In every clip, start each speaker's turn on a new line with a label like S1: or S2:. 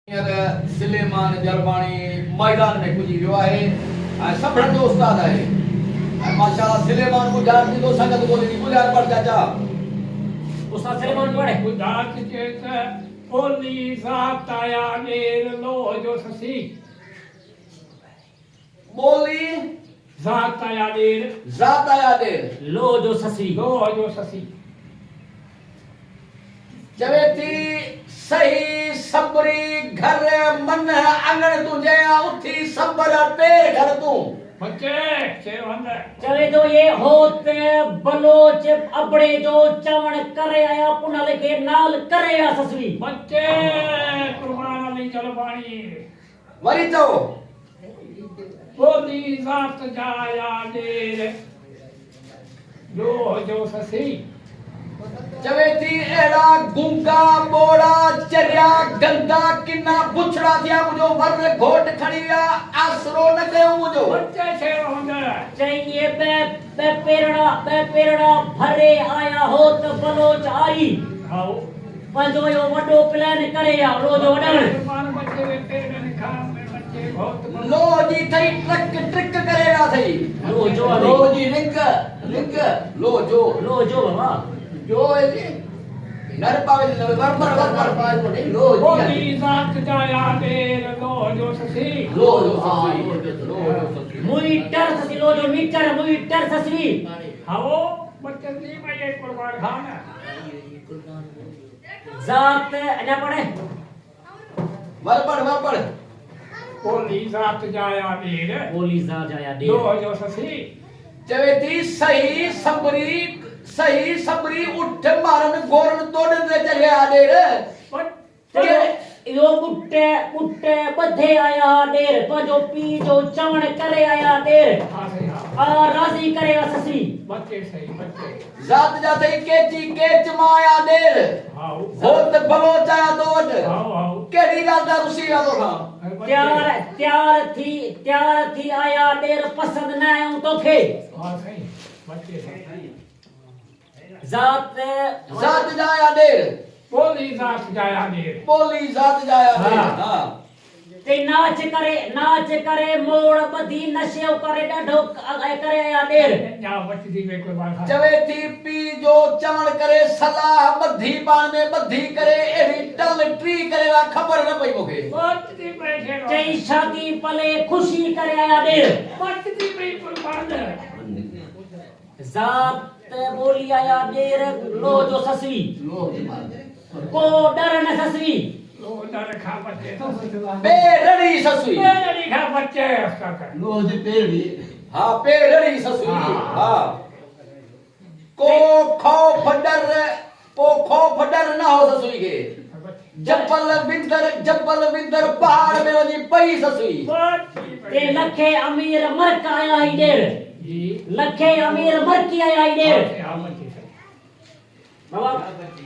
S1: सिलेमान जरबानी मैदान में कुछ वियो है सब जो उस्ताद है माशाल्लाह सिलेमान गुजार की तो संगत बोली नहीं गुजार पढ़ चाचा
S2: उस्ताद सिलेमान पढ़े
S3: गुजार की जैसे बोली साथ आया मेर लो जो ससी
S1: बोली
S3: जात आया देर
S2: लो जो ससी
S1: जवे थी सही सबरी घर मन अंगण तुझे उठी सबर पेर घर तू
S3: बच्चे शेरवंद
S2: चले जो ये होते बलोच अपने जो चवण करे आया पुनल के नाल करे आ ससवी
S3: बच्चे कुर्बान अली जलवानी
S1: वरी तो
S3: बोली जात जाया देर लो जो ससी
S1: जवे थी एड़ा गुंगा बोड़ा चरिया गंदा किन्ना बुछड़ा थिया मुझो वर घोट खड़ीया आसरो न कयो मुझो
S3: बच्चे शेरवंद
S2: चाहिए बे पेरड़ा भरे आया हो तो बलोच आई
S3: आओ
S2: पंजो यो वडो प्लान करे आ रोजो वडण
S3: कुर्बान बच्चे वे पेड़ ने खा में बच्चे बहुत
S1: लो जी थई ट्रिक करेगा थई लो जी लिंक लो जो
S2: बाबा
S1: जो है जी नर पावे वर लो
S3: बोली
S1: जी
S3: जात जाया देर लो जो ससी
S1: लो ससी
S2: मीटर ससी लो जो मीटर मीटर ससवी
S3: आओ बच्चे दी में ये कुर्बान खाना
S2: जात अना पड़े
S1: वर पढ़
S3: बोली जात जाया देर
S2: बोली जा जाया दे
S3: लो जो ससी
S1: जवे थी सही सबरी उठ मारन गोरन तोड़न दे चले आ दे रे
S3: बच्चे
S2: यो पुट्टे बधे आया देर पंजो पी जो चवण करे आया देर
S3: हाँ सही हाँ
S2: आ राजी करे आ ससवी
S3: बच्चे सही बच्चे
S1: जात जाते केची केच माया देर
S3: आओ
S1: होत बलोचाया दोट
S3: आओ
S1: केड़ी गल दा रुसी आ तो खा
S2: त्यार थी आया देर पसंद न आऊं तोखे
S3: हाँ सही बच्चे सही
S2: जात
S1: जाया देर
S3: बोली जात जाया देर
S1: बोली जात जाया देर
S3: हाँ।
S1: हां
S2: ते नाच करे मोड़ बधी नशे करे डाढो करे आया देर
S3: जाओ बच्चे दी में कुर्बान खाना
S1: जवे थी पी जो चवण करे सलाह बधी बाण में बधी करे एड़ी टल ट्री करेगा खबर न पई मोखे
S3: बच्चे दी में शेरवंद
S2: चई शादी पले खुशी करे आया देर
S3: बच्चे दी में कुर्बान
S2: जात बोली आया देर लो जो ससवी को डर न ससवी
S3: लो डर खा बच्चे
S1: पेरड़ी ससुई
S3: पेड़ी खा बच्चे उसका कर
S1: हां पेरड़ी ससुई हां को खौफ डर ना हो ससुई के जब्बल विंदर पहाड़ में वनी पई ससुई
S2: ते लखे अमीर मर का आया ही देर
S3: जी
S2: लखे अमीर मर की आया ही देर
S3: हाँ बच्चे सही
S2: बाबा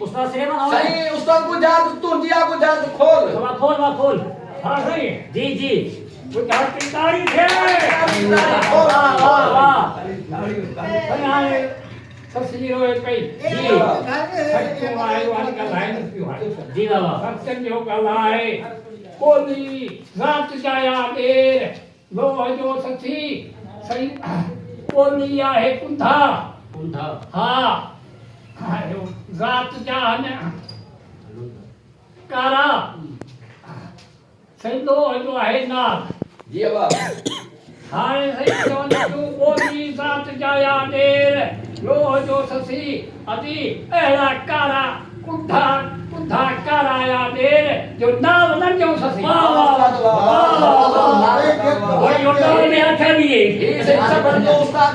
S2: उस्ताद सिलेमान आओ
S1: सही उस्ताद गुजार तू जिया गुजार खोल
S2: बाबा खोल
S3: हाँ सही
S2: जी
S3: वो जाती तारी थे
S2: वाह
S3: सही ससी रोए कई
S2: जी
S3: सच्चे वाले वाली का लाइन क्यों है
S2: जी बाबा
S3: सत्य जो गलाए बोली जात जाया देर लो जो सची सही बोली आहे कुंधा हाँ आयो जात जान कारा सही लो जो आहे ना
S1: जी बाबा
S3: हाय सही जो तू बोली जात जाया देर लो जो ससी अदी एड़ा कारा कुंधा काराया देर जो नाम न जो ससी
S2: वाह
S1: वाह
S2: वो योटा में अच्छा भी है
S1: ये सब बंदो उस्ताद